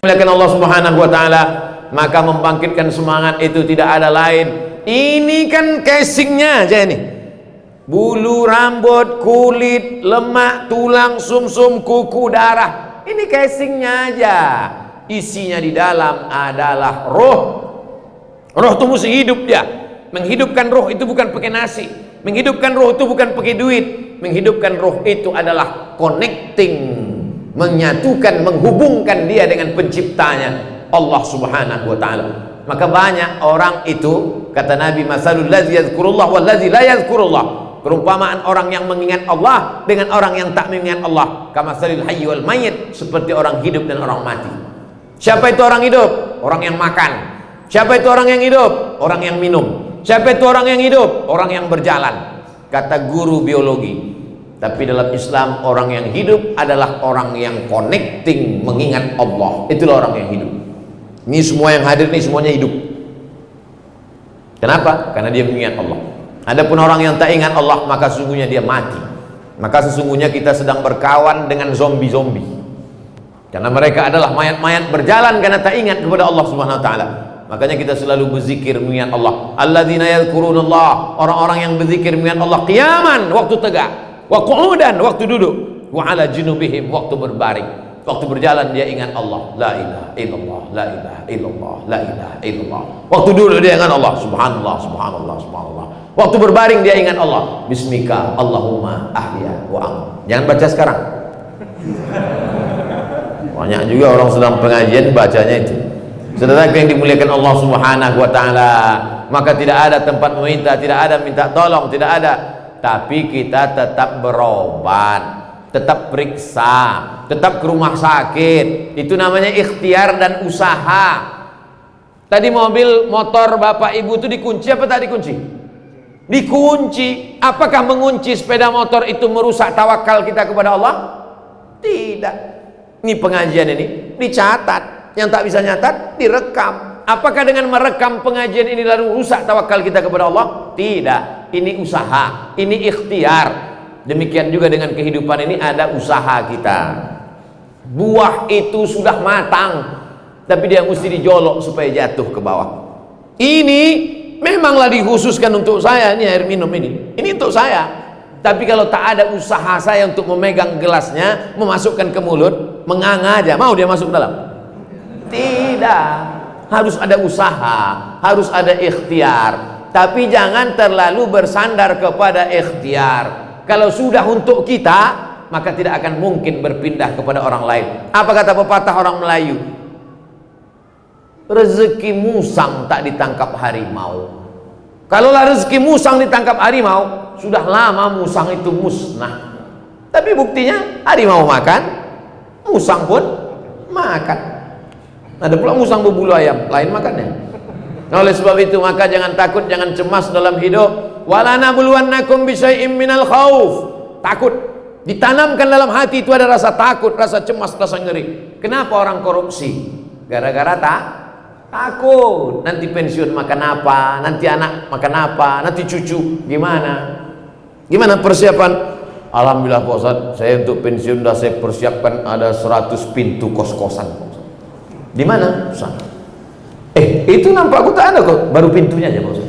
Muliakan Allah Subhanahu wa taala, maka membangkitkan semangat itu tidak ada lain. Ini kan casingnya aja ini. Bulu, rambut, kulit, lemak, tulang, sumsum, kuku, darah. Ini casingnya aja. Isinya di dalam adalah roh. Roh itu mesti hidup dia. Menghidupkan roh itu bukan pakai nasi. Menghidupkan roh itu bukan pakai duit. Menghidupkan roh itu adalah connecting, menyatukan, menghubungkan dia dengan penciptanya, Allah Subhanahu wa taala. Maka banyak orang itu, kata Nabi, masalul ladzi yazkurullah wal ladzi la yazkurullah, perumpamaan orang yang mengingat Allah dengan orang yang tak mengingat Allah, kamasalil hayy wal mayyit, seperti orang hidup dan orang mati. Siapa itu orang hidup? Orang yang makan. Siapa itu orang yang hidup? Orang yang minum. Siapa itu orang yang hidup? Orang yang berjalan, kata guru biologi. Tapi dalam Islam, orang yang hidup adalah orang yang connecting, mengingat Allah. Itulah orang yang hidup. Ini semua yang hadir ini semuanya hidup. Kenapa? Karena dia mengingat Allah. Adapun orang yang tak ingat Allah, maka sesungguhnya dia mati. Maka sesungguhnya kita sedang berkawan dengan zombie-zombie. Karena mereka adalah mayat-mayat berjalan karena tak ingat kepada Allah Subhanahu wa taala. Makanya kita selalu berzikir mengingat Allah. Alladzina yadhkurunallah, orang-orang yang berzikir mengingat Allah qiyaman, waktu tegak, wa qu'udan, waktu duduk, wa ala junubihim, waktu berbaring, waktu berjalan dia ingat Allah, la ilaha illallah, la ilaha illallah, la ilaha illallah. Waktu duduk dia ingat Allah, subhanallah, subhanallah, subhanallah. Waktu berbaring dia ingat Allah, bismika Allahumma ahya wa am. Jangan baca sekarang. Banyak juga orang sedang pengajian bacanya itu. Saudara yang dimuliakan Allah Subhanahu wa taala, maka tidak ada tempat meminta, tidak ada minta tolong, tidak ada. Tapi kita tetap berobat, tetap periksa, tetap ke rumah sakit. Itu namanya ikhtiar dan usaha. Tadi mobil motor bapak ibu itu dikunci apa tak dikunci? Dikunci. Apakah mengunci sepeda motor itu merusak tawakal kita kepada Allah? Tidak. Ini pengajian ini dicatat. Yang tak bisa nyatat direkam. Apakah dengan merekam pengajian ini lalu rusak tawakal kita kepada Allah? Tidak. Ini usaha, ini ikhtiar. Demikian juga dengan kehidupan ini ada usaha kita. Buah itu sudah matang, tapi dia mesti dijolok supaya jatuh ke bawah. Ini memanglah dikhususkan untuk saya. Ini air minum ini untuk saya. Tapi kalau tak ada usaha saya untuk memegang gelasnya, memasukkan ke mulut, menganga aja, mau dia masuk dalam? Tidak. Harus ada usaha, harus ada ikhtiar. Tapi jangan terlalu bersandar kepada ikhtiar. Kalau sudah untuk kita, maka tidak akan mungkin berpindah kepada orang lain. Apa kata pepatah orang Melayu? Rezeki musang tak ditangkap harimau. Kalaulah rezeki musang ditangkap harimau, sudah lama musang itu musnah. Tapi buktinya harimau makan, musang pun makan. Ada pula musang berbulu ayam, lain makannya. Oleh sebab itu, maka jangan takut, jangan cemas dalam hidup. Wala nabluwannakum bisyai'im minal khauf. Takut ditanamkan dalam hati itu, ada rasa takut, rasa cemas, rasa ngeri. Kenapa orang korupsi? Gara-gara takut. Nanti pensiun makan apa? Nanti anak makan apa? Nanti cucu gimana? Gimana persiapan? Alhamdulillah Pak Ustaz, saya untuk pensiun sudah saya persiapkan ada 100 pintu kos-kosan. Di mana? Sana. Itu nampak aku tak ada kok, baru pintunya aja Pak Ustaz.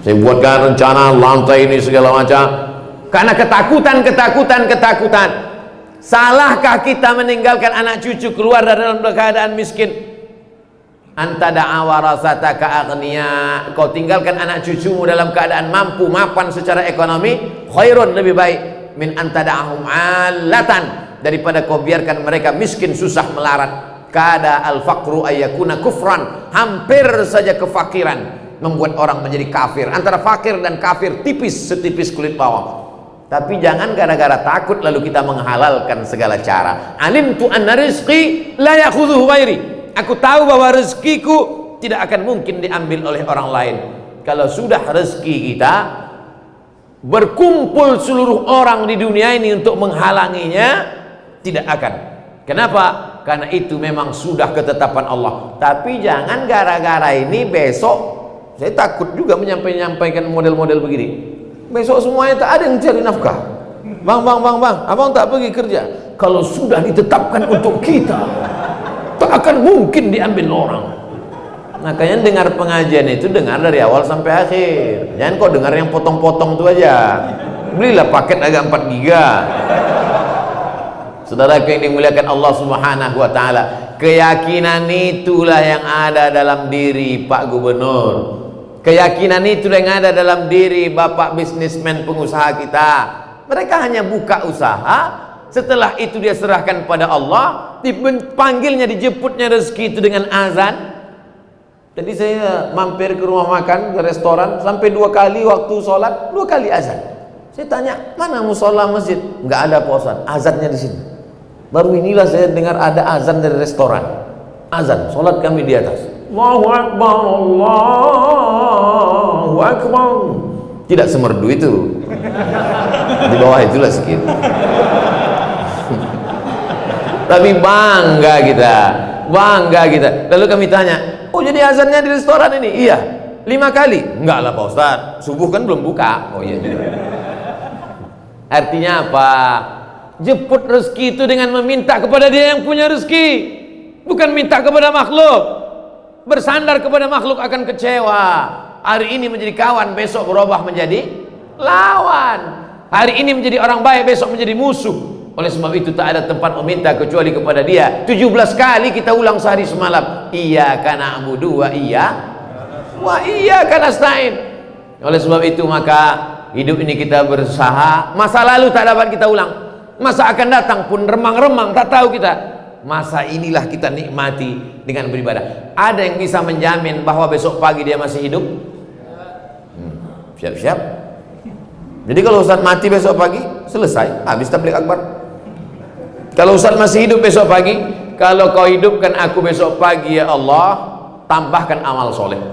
Saya buatkan rencana lantai ini segala macam. Karena ketakutan. Salahkah kita meninggalkan anak cucu keluar dari dalam keadaan miskin? Anta da'a warasataka aghniya. Kau tinggalkan anak cucumu dalam keadaan mampu, mapan secara ekonomi, khairun, lebih baik min anta da'ahum 'allatan, daripada kau biarkan mereka miskin, susah, melarat. Kada al-faqru ayyakuna kufran, hampir saja kefakiran membuat orang menjadi kafir. Antara fakir dan kafir tipis, setipis kulit bawang. Tapi jangan gara-gara takut lalu kita menghalalkan segala cara. Alimtu anna rizqi la yakhudhuhu ghairi. Aku tahu bahwa rezekiku tidak akan mungkin diambil oleh orang lain. Kalau sudah rezeki kita berkumpul seluruh orang di dunia ini untuk menghalanginya, tidak akan. Kenapa? Karena itu memang sudah ketetapan Allah. Tapi jangan gara-gara ini besok, saya takut juga menyampaikan model-model begini. Besok semuanya tak ada yang cari nafkah. Bang, abang tak pergi kerja. kalau sudah ditetapkan untuk kita, tak akan mungkin diambil orang. Makanya dengar pengajian itu dengar dari awal sampai akhir. Jangan kau dengar yang potong-potong itu aja. Belilah paket agak 4 giga. Saudara yang dimuliakan Allah Subhanahu wa taala, keyakinan itulah yang ada dalam diri Pak Gubernur. Keyakinan itulah yang ada dalam diri Bapak bisnismen pengusaha kita. Mereka hanya buka usaha, setelah itu dia serahkan pada Allah, dipanggilnya, dijemputnya rezeki itu dengan azan. Jadi saya mampir ke rumah makan, ke restoran, sampai 2 kali waktu sholat, 2 kali azan. Saya tanya, mana musola masjid? Nggak ada Pak Ustaz, azannya di sini. Baru inilah saya dengar ada azan dari restoran. Azan, sholat kami di atas. Allahu Akbar, Allahu Akbar. Tidak semerdu itu. Di bawah itulah sedikit. Tapi bangga kita. Bangga kita. Lalu kami tanya, oh jadi azannya di restoran ini? Iya. 5 kali? Enggak lah Pak Ustaz, subuh kan belum buka. Oh iya. Artinya apa? Jemput rezeki itu dengan meminta kepada dia yang punya rezeki, bukan minta kepada makhluk. Bersandar kepada makhluk akan kecewa. Hari ini menjadi kawan, besok berubah menjadi lawan. Hari ini menjadi orang baik, besok menjadi musuh. Oleh sebab itu tak ada tempat meminta kecuali kepada dia. 17 kali kita ulang sehari semalam, iyyaka na'budu wa iyyaka nasta'in. Oleh sebab itu maka hidup ini kita berusaha. Masa lalu tak dapat kita ulang, masa akan datang pun remang-remang tak tahu kita. Masa inilah kita nikmati dengan beribadah. Ada yang bisa menjamin bahwa besok pagi dia masih hidup? Siap-siap. Jadi kalau Ustaz mati besok pagi, selesai, habis tabligh akbar. Kalau Ustaz masih hidup besok pagi, kalau kau hidupkan aku besok pagi ya Allah, tambahkan amal soleh.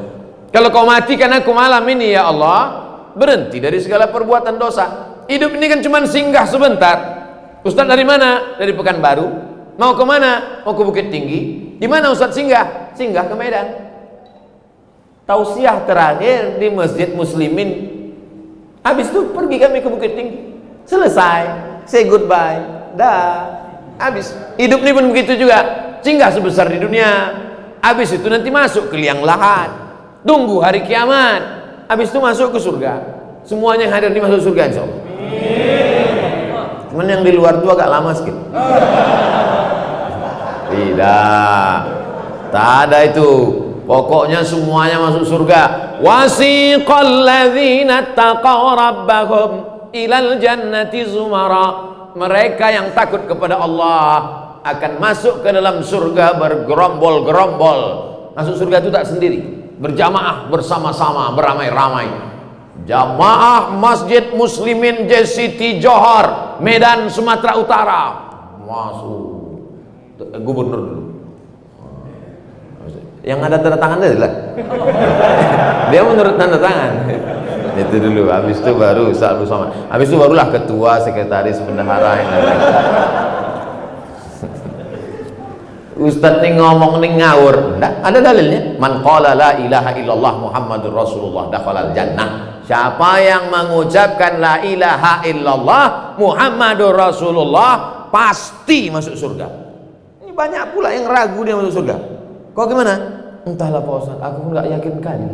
Kalau kau matikan aku malam ini ya Allah, berhenti dari segala perbuatan dosa. Hidup ini kan cuma singgah sebentar. Ustaz dari mana? Dari Pekanbaru. Mau ke mana? Mau ke Bukit Tinggi. Di mana Ustaz singgah? Singgah ke Medan. Tausiah terakhir di Masjid Muslimin. Habis itu pergi kami ke Bukit Tinggi. Selesai. Say goodbye. Dah. Habis. Hidup ini pun begitu juga. Singgah sebesar di dunia. Habis itu nanti masuk ke liang lahat. Tunggu hari kiamat. Habis itu masuk ke surga. Semuanya yang hadir ini masuk surga insyaallah. Cuman yang di luar itu agak lama sedikit. Tidak, tak ada itu. Pokoknya semuanya masuk surga. Wasiqal ladzina taqaw rabbahum ilal jannati zumara. Mereka yang takut kepada Allah akan masuk ke dalam surga bergerombol-gerombol. Masuk surga itu tak sendiri, berjamaah, bersama-sama, beramai-ramai. Jamaah Masjid Muslimin JCT Johor, Medan, Sumatera Utara. Masuk. Gubernur dulu. Yang ada tanda tangan dia lah. Dia menurut tanda tangan. Itu dulu. Habis itu baru Ustaz bersama. Habis itu barulah ketua, sekretaris, bendahara yang lain. Ustaz nih ngomong nih ngawur. Enggak, ada dalilnya. Man qala la ilaha illallah Muhammadur Rasulullah dakhalal jannah. Siapa yang mengucapkan la ilaha illallah Muhammadur Rasulullah pasti masuk surga. Banyak pula yang ragu dia masuk surga. Kau gimana? Entahlah Pak Ustaz, aku pun gak yakin kali.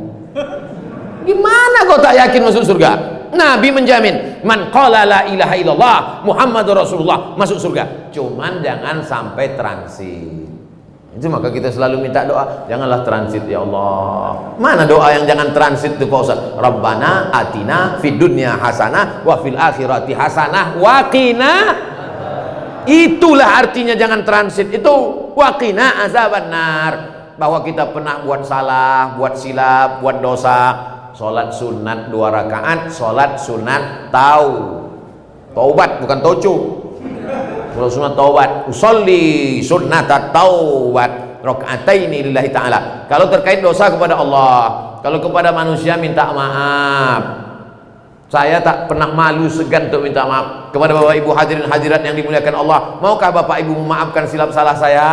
Gimana kau tak yakin masuk surga? Nabi menjamin, man qala la ilaha illallah Muhammadur Rasulullah masuk surga. Cuman jangan sampai transit. Itu maka kita selalu minta doa, janganlah transit ya Allah. Mana doa yang jangan transit itu Pak Ustaz? Rabbana atina fid dunya hasanah wa fil akhirati hasanah wa qina. Itulah artinya jangan transit itu. Waqina azabannar. Bahwa kita pernah buat salah, buat silap, buat dosa. Sholat sunat 2 rakaat, sholat sunat taubat, bukan tocu. Sholat sunat taubat. Usolli sunnata taubat rakaataini lillahi ta'ala. Kalau terkait dosa kepada Allah, kalau kepada manusia minta maaf. Saya tak pernah malu segan untuk minta maaf kepada Bapak Ibu hadirin hadirat yang dimuliakan Allah. Maukah Bapak Ibu memaafkan silap salah saya?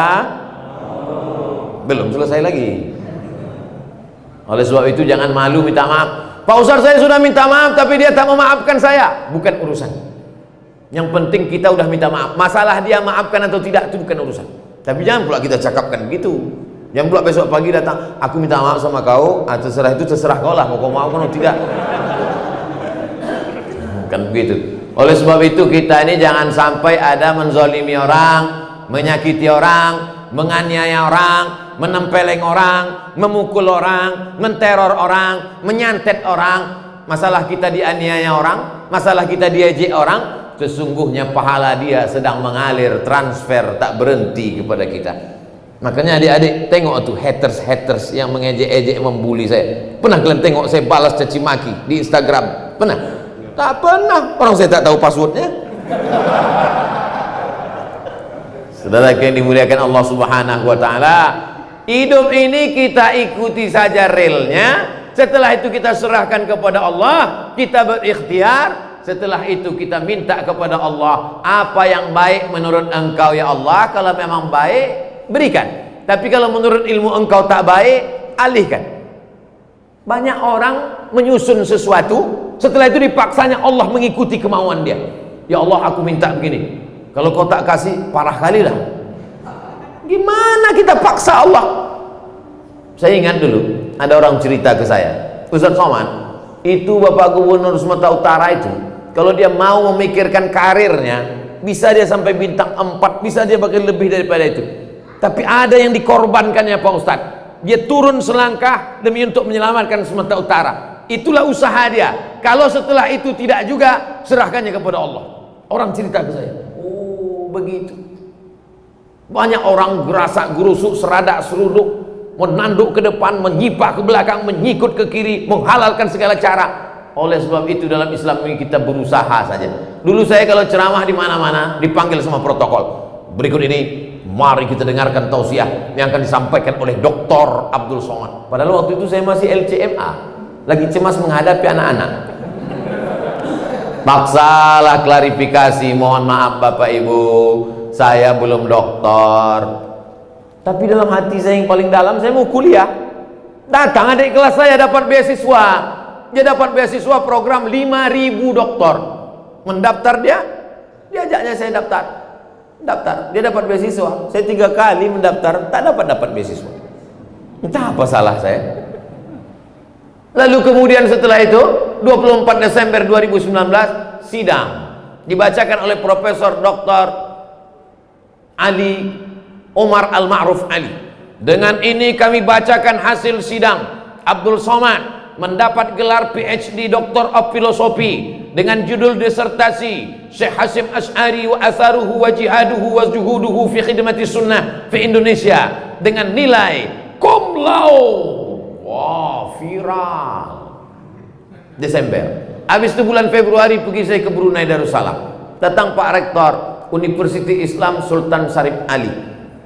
Belum selesai lagi. Oleh sebab itu jangan malu minta maaf. Pak Ustaz saya sudah minta maaf tapi dia tak memaafkan saya. Bukan urusan. Yang penting kita udah minta maaf. Masalah dia maafkan atau tidak itu bukan urusan. Tapi jangan pula kita cakapkan begitu. Jangan pula besok pagi datang, aku minta maaf sama kau, terserah itu terserah kau lah, mau kau maafkan atau tidak. Kan begitu. Oleh sebab itu kita ini jangan sampai ada menzalimi orang, menyakiti orang, menganiaya orang, menempeleng orang, memukul orang, menteror orang, menyantet orang. Masalah kita dianiaya orang, masalah kita diejek orang, sesungguhnya pahala dia sedang mengalir, transfer tak berhenti kepada kita. Makanya adik-adik tengok tuh haters yang mengejek-ejek, membuli saya. Pernah kalian tengok saya balas caci maki di Instagram? Pernah? Tak pernah. Orang saya tak tahu passwordnya. Saudara yang dimuliakan Allah Subhanahu wa taala, hidup ini kita ikuti saja realnya. Setelah itu kita serahkan kepada Allah, kita berikhtiar. Setelah itu kita minta kepada Allah, apa yang baik menurut engkau ya Allah, kalau memang baik berikan, tapi kalau menurut ilmu engkau tak baik, alihkan. Banyak orang menyusun sesuatu, setelah itu dipaksanya Allah mengikuti kemauan dia. Ya Allah, aku minta begini, kalau kau tak kasih, parah kali lah. Gimana kita paksa Allah? Saya ingat dulu ada orang cerita ke saya, Ustaz Somad, itu Bapak Gubernur Sumatera Utara itu, kalau dia mau memikirkan karirnya, bisa dia sampai bintang 4, bisa dia bahkan lebih daripada itu. Tapi ada yang dikorbankannya Pak Ustadz. Dia turun selangkah demi untuk menyelamatkan Sumatera Utara. Itulah usaha dia. Kalau setelah itu tidak juga, serahkannya kepada Allah. Orang cerita ke saya, oh begitu. Banyak orang gerasak gerusuk, seradak seruduk, menanduk ke depan, menyipah ke belakang, menyikut ke kiri, menghalalkan segala cara. Oleh sebab itu dalam Islam ini kita berusaha saja. Dulu saya kalau ceramah di mana-mana dipanggil sama protokol. Berikut ini mari kita dengarkan tausiah yang akan disampaikan oleh Dr. Abdul Somad. Padahal waktu itu saya masih LCMA, lagi cemas menghadapi anak-anak. Paksalah klarifikasi, mohon maaf Bapak Ibu, saya belum doktor. Tapi dalam hati saya yang paling dalam, saya mau kuliah. Datang adik kelas saya dapat beasiswa. Dia dapat beasiswa program 5.000 doktor. Mendaftar dia ajaknya saya daftar. Dia dapat beasiswa. Saya 3 kali mendaftar, tak dapat beasiswa. Entah apa salah saya. Lalu kemudian setelah itu 24 Desember 2019 sidang dibacakan oleh Profesor Dr. Ali Omar Al-Ma'ruf Ali. Dengan ini kami bacakan hasil sidang. Abdul Somad mendapat gelar PhD Doctor of Philosophy dengan judul disertasi Syekh Hasyim Asy'ari wa atharuhu wa jihaduhu wa juhuduhu fi khidmati sunnah fi Indonesia dengan nilai cum laude. Wah, viral. Desember. Habis itu bulan Februari pergi saya ke Brunei Darussalam. Datang Pak Rektor Universiti Islam Sultan Syarif Ali.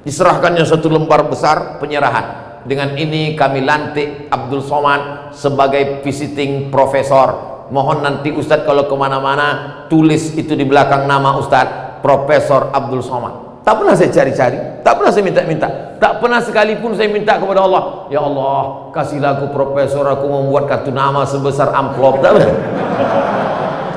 Diserahkannya satu lembar besar penyerahan. Dengan ini kami lantik Abdul Somad sebagai visiting profesor. Mohon nanti Ustadz kalau kemana-mana tulis itu di belakang nama Ustadz, Profesor Abdul Somad. Tak pernah saya cari-cari, tak pernah saya minta-minta, tak pernah sekalipun saya minta kepada Allah, ya Allah kasihlah aku profesor, aku membuat kartu nama sebesar amplop. Tak pernah.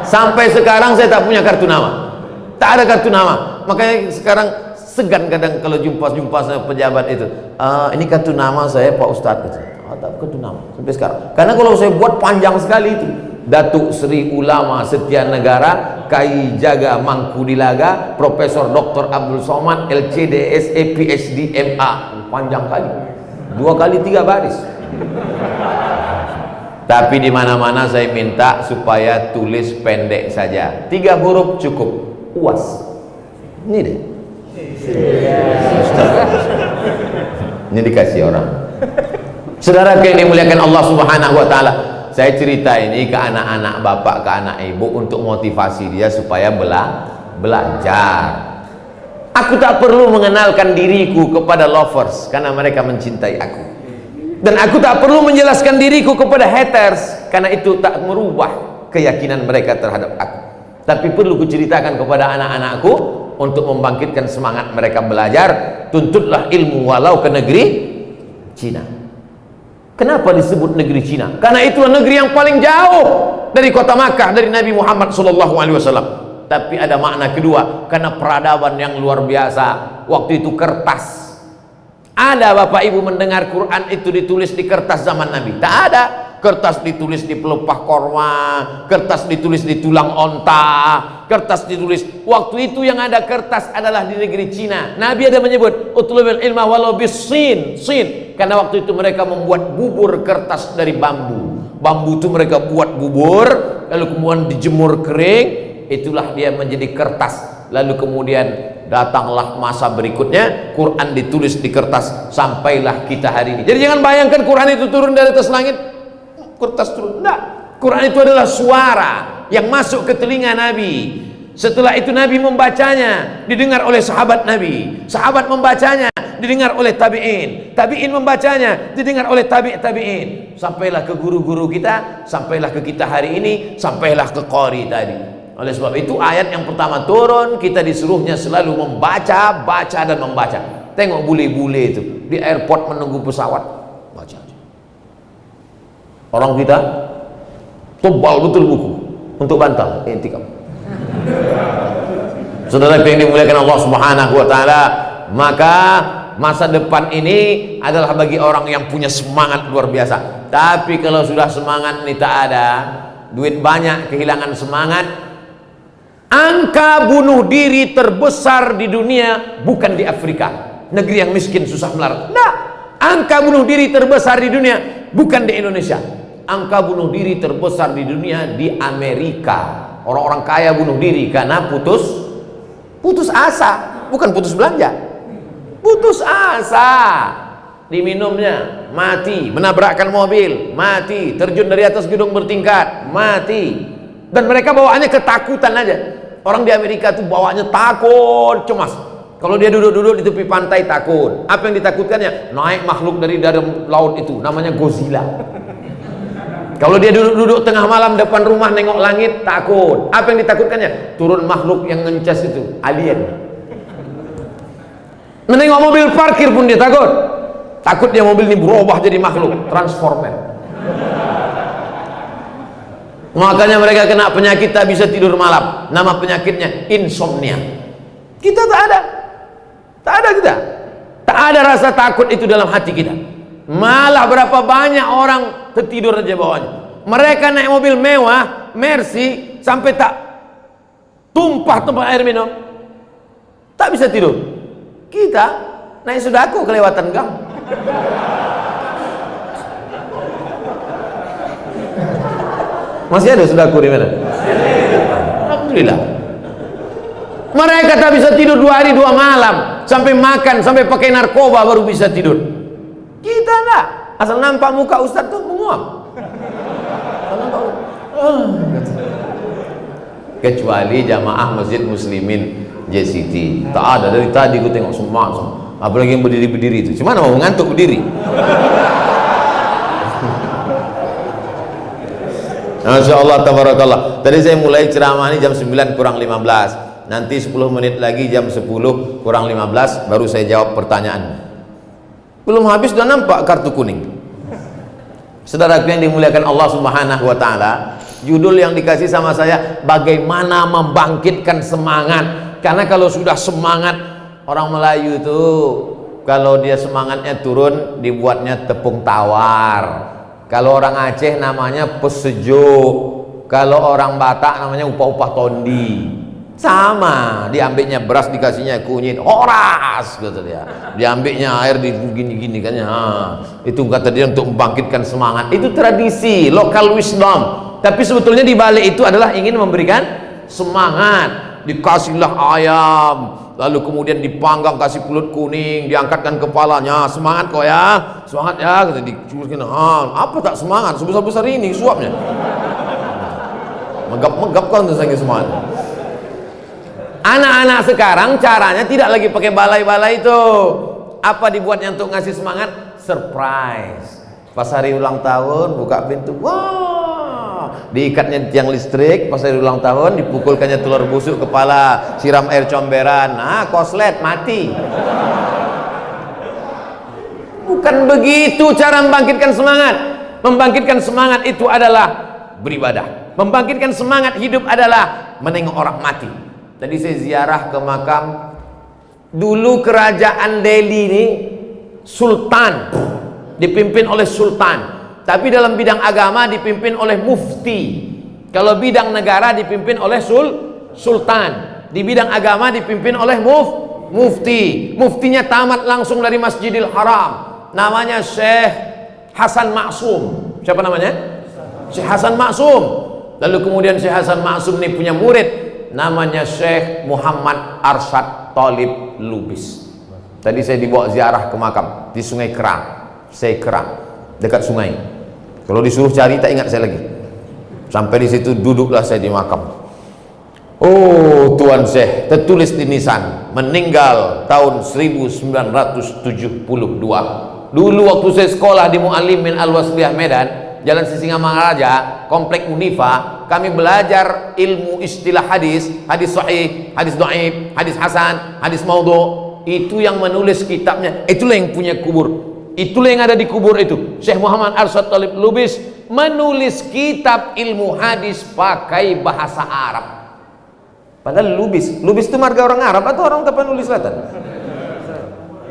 Sampai sekarang saya tak punya kartu nama, tak ada kartu nama. Makanya sekarang segan kadang kalau jumpa sama pejabat itu, ini kartu nama saya Pak Ustadz. Tak kartu nama sampai sekarang. Karena kalau saya buat panjang sekali itu, Datuk Seri Ulama Setia Negara Kai Jaga Mangkudilaga Profesor Dr. Abdul Somad LCD SE PhD MA. Panjang kali, 2 kali 3 baris. Tapi di mana-mana saya minta supaya tulis pendek saja, 3 huruf cukup. UAS. Ini deh. Ini dikasih orang. Saudara yang dimuliakan Allah Subhanahu wa taala, saya cerita ini ke anak-anak bapak, ke anak ibu untuk motivasi dia supaya belajar. Aku tak perlu mengenalkan diriku kepada lovers karena mereka mencintai aku. Dan aku tak perlu menjelaskan diriku kepada haters karena itu tak merubah keyakinan mereka terhadap aku. Tapi perlu kuceritakan kepada anak-anakku untuk membangkitkan semangat mereka belajar. Tuntutlah ilmu walau ke negeri Cina. Kenapa disebut negeri Cina? Karena itulah negeri yang paling jauh dari kota Makkah, dari Nabi Muhammad SAW. tapi ada makna kedua, karena peradaban yang luar biasa. Waktu itu kertas. Ada Bapak Ibu mendengar Quran itu ditulis di kertas zaman Nabi? Tak ada. Kertas ditulis di pelepah korma, kertas ditulis di tulang onta, kertas ditulis. Waktu itu yang ada kertas adalah di negeri Cina. Nabi ada menyebut utlubil ilma walau bisin, sin, karena waktu itu mereka membuat bubur kertas dari bambu. Bambu itu mereka buat bubur, lalu kemudian dijemur kering, itulah dia menjadi kertas. Lalu kemudian datanglah masa berikutnya, Quran ditulis di kertas, sampailah kita hari ini. Jadi jangan bayangkan Quran itu turun dari atas langit, kertas turun. Enggak. Quran itu adalah suara yang masuk ke telinga Nabi. Setelah itu Nabi membacanya, didengar oleh sahabat Nabi. Sahabat membacanya, didengar oleh tabi'in. Tabi'in membacanya, didengar oleh tabi'in. Sampailah ke guru-guru kita, sampailah ke kita hari ini, sampailah ke qari tadi. Oleh sebab itu ayat yang pertama turun, kita disuruhnya selalu membaca, baca dan membaca. Tengok bule-bule itu di airport menunggu pesawat, baca aja. Orang kita tebal betul buku untuk bantal intikam. Saudara yang dimuliakan Allah Subhanahu wa taala, maka masa depan ini adalah bagi orang yang punya semangat luar biasa. Tapi kalau sudah semangat ini tak ada, duit banyak, kehilangan semangat. Angka bunuh diri terbesar di dunia bukan di Afrika, negeri yang miskin susah melarat. Nah, angka bunuh diri terbesar di dunia bukan di Indonesia. Angka bunuh diri terbesar di dunia di Amerika. Orang-orang kaya bunuh diri karena putus asa, bukan putus belanja. Putus asa. Diminumnya, mati. Menabrakkan mobil, mati. Terjun dari atas gedung bertingkat, mati. Dan mereka bawaannya ketakutan aja. Orang di Amerika tuh bawaannya takut, cemas. Kalau dia duduk-duduk di tepi pantai takut. Apa yang ditakutkannya? Naik makhluk dari dalam laut itu, namanya Godzilla. Kalau dia duduk-duduk tengah malam depan rumah nengok langit, takut. Apa yang ditakutkannya? Turun makhluk yang ngencas itu, alien. Menengok mobil parkir pun dia takut. Takut dia mobil ini berubah jadi makhluk, transformer. Makanya mereka kena penyakit tak bisa tidur malam. Nama penyakitnya insomnia. Kita tak ada. Tak ada kita. Tak ada rasa takut itu dalam hati kita. Malah berapa banyak orang tertidur aja bawahnya. Mereka naik mobil mewah, Mercy, sampai tak tumpah air minum. Tak bisa tidur. Kita naik Sudako kelewatan gang. Masih ada Sudako di mana? Alhamdulillah. Mereka tak bisa tidur 2 hari 2 malam, sampai makan, sampai pakai narkoba baru bisa tidur. Kita enggak. Asal nampak muka Ustaz tuh menguap. Kecuali jamaah Masjid Muslimin JCT. Tak ada, dari tadi gue tengok semua. Apalagi yang berdiri-berdiri itu. Cuma mau ngantuk berdiri. Masya Allah, tabarakallah. Tadi saya mulai ceramah ini jam 9 kurang 15. Nanti 10 menit lagi jam 10 kurang 15 baru saya jawab pertanyaan. Belum habis sudah nampak kartu kuning. Saudaraku yang dimuliakan Allah Subhanahu wa taala, judul yang dikasih sama saya, bagaimana membangkitkan semangat. Karena kalau sudah semangat, orang Melayu itu kalau dia semangatnya turun dibuatnya tepung tawar. Kalau orang Aceh namanya pesejuk, kalau orang Batak namanya upah-upah tondi. Sama, diambilnya beras dikasihnya kunyit, horas gitu dia. Diambilnya air di gini-gini kan ya. Itu kata dia untuk membangkitkan semangat. Itu tradisi, local wisdom. Tapi sebetulnya di balik itu adalah ingin memberikan semangat. Dikasihlah ayam, lalu kemudian dipanggang, kasih pulut kuning, diangkatkan kepalanya, semangat kok ya, semangat ya, kata dicuruskan. Apa tak semangat, sebesar-besar ini suapnya, megap-megap kan tuh saking semangat. Anak-anak sekarang caranya tidak lagi pakai balai-balai itu. Apa dibuatnya untuk ngasih semangat? Surprise. Pas hari ulang tahun buka pintu, wah, diikatnya tiang listrik. Pas hari ulang tahun dipukulkannya telur busuk kepala, siram air comberan, koslet mati. Bukan begitu cara membangkitkan semangat. Membangkitkan semangat itu adalah beribadah. Membangkitkan semangat hidup adalah menengok orang mati. Tadi saya ziarah ke makam. Dulu kerajaan Delhi ini sultan, dipimpin oleh sultan. Tapi dalam bidang agama dipimpin oleh mufti. Kalau bidang negara dipimpin oleh sultan. Di bidang agama dipimpin oleh mufti. Muftinya tamat langsung dari Masjidil Haram. Namanya Syekh Hasan Maksum. Siapa namanya? Syekh Hasan Maksum. Lalu kemudian Syekh Hasan Maksum ini punya murid namanya Syekh Muhammad Arsyad Thalib Lubis. Tadi saya dibawa ziarah ke makam di Sungai Kerang, dekat sungai. Kalau disuruh cari tak ingat saya lagi. Sampai di situ duduklah saya di makam. Oh, Tuan Syekh, tertulis di nisan, meninggal tahun 1972. Dulu waktu saya sekolah di Muallimin Al-Wasliyah Medan, Jalan Sisingamangaraja, Komplek Unifa, kami belajar ilmu istilah hadis, hadis sahih, hadis dhaif, hadis hasan, hadis maudhu. Itu yang menulis kitabnya, itulah yang punya kubur. Itulah yang ada di kubur itu. Syekh Muhammad Arsyad Thalib Lubis menulis kitab ilmu hadis pakai bahasa Arab. Padahal Lubis itu marga orang Arab atau orang Tapanuli Selatan?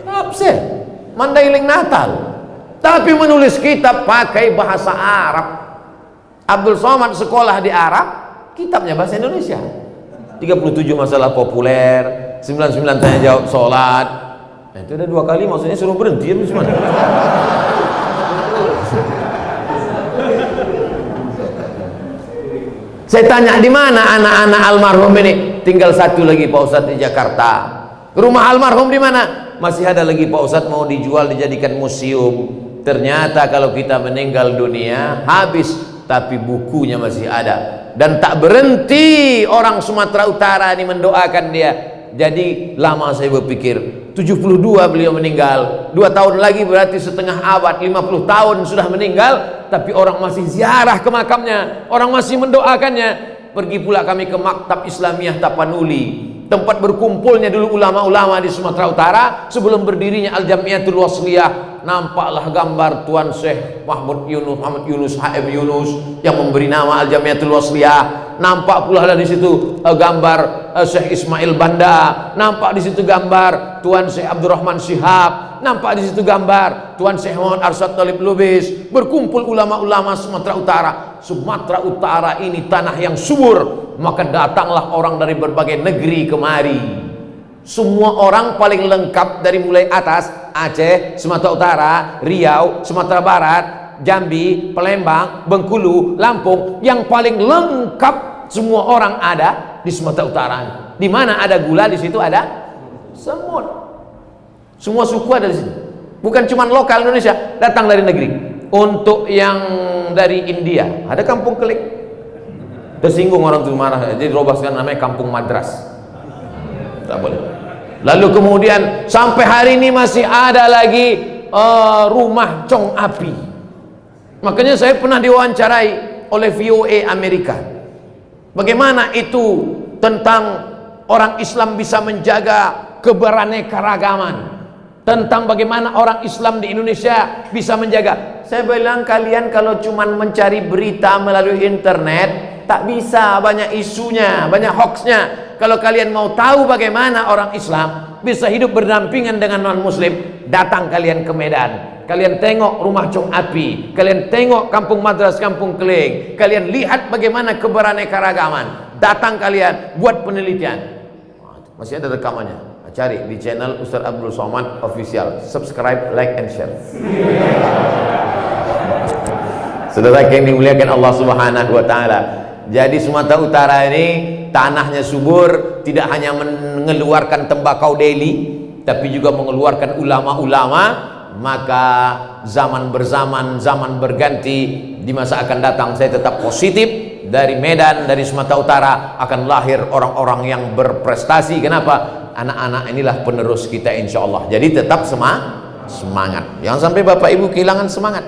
Absen. Mandailing Natal, tapi menulis kitab pakai bahasa Arab. Abdul Somad sekolah di Arab, kitabnya bahasa Indonesia. 37 masalah populer, 99 tanya jawab sholat. Nah, itu ada 2 kali, maksudnya suruh berhenti ya, gimana? Saya tanya di mana anak-anak almarhum ini? Tinggal 1 lagi Pak Ustadz di Jakarta. Rumah almarhum di mana? Masih ada lagi Pak Ustadz, mau dijual dijadikan museum. Ternyata kalau kita meninggal dunia habis, tapi bukunya masih ada. Dan tak berhenti orang Sumatera Utara ini mendoakan dia. Jadi lama saya berpikir, 72 beliau meninggal, 2 tahun lagi berarti setengah abad, 50 tahun sudah meninggal, tapi orang masih ziarah ke makamnya, orang masih mendoakannya. Pergi pula kami ke Maktab Islamiyah Tapanuli, tempat berkumpulnya dulu ulama-ulama di Sumatera Utara sebelum berdirinya Al-Jamiatul Wasliyah. Nampaklah gambar Tuan Syekh Muhammad Yunus HM Yunus yang memberi nama Al-Jamiatul Wasliyah. Nampak pula di situ gambar Syekh Ismail Banda. Nampak di situ gambar Tuan Syekh Abdurrahman Syihab. Nampak di situ gambar Tuan Syekh Muhammad Arsyad Thalib Lubis. Berkumpul ulama-ulama Sumatera Utara. Sumatera Utara ini tanah yang subur, maka datanglah orang dari berbagai negeri kemari. Semua orang paling lengkap dari mulai atas, Aceh, Sumatera Utara, Riau, Sumatera Barat, Jambi, Palembang, Bengkulu, Lampung, yang paling lengkap semua orang ada di Sumatera Utara. Di mana ada gula, di situ ada semut. Semua suku ada di situ. Bukan cuma lokal Indonesia, datang dari negeri. Untuk yang dari India, ada kampung Kelik. Tersinggung orang itu marah, jadi robaskan namanya kampung Madras. Tak boleh. Lalu kemudian sampai hari ini masih ada lagi rumah Chong Api. Makanya saya pernah diwawancarai oleh VOA Amerika. Bagaimana itu tentang orang Islam bisa menjaga keberaneka-ragaman, tentang bagaimana orang Islam di Indonesia bisa menjaga. Saya bilang, kalian kalau cuman mencari berita melalui internet tak bisa, banyak isunya, banyak hoaxnya. Kalau kalian mau tahu bagaimana orang Islam bisa hidup berdampingan dengan non-muslim, datang kalian ke Medan. Kalian tengok rumah Chong Api, kalian tengok kampung Madras, kampung Keling, kalian lihat bagaimana keberaneka-ragaman. Datang kalian buat penelitian. Masih ada rekamannya, cari di channel Ustaz Abdul Somad Official. Subscribe, like, and share. Saudara yang dimuliakan Allah Subhanahu wa Ta'ala, jadi Sumatera Utara ini tanahnya subur, tidak hanya mengeluarkan tembakau Delhi, tapi juga mengeluarkan ulama-ulama. Maka zaman berzaman, zaman berganti, di masa akan datang saya tetap positif. Dari Medan, dari Sumatera Utara akan lahir orang-orang yang berprestasi. Kenapa? Anak-anak inilah penerus kita insya Allah. Jadi tetap semangat. Jangan sampai Bapak Ibu kehilangan semangat.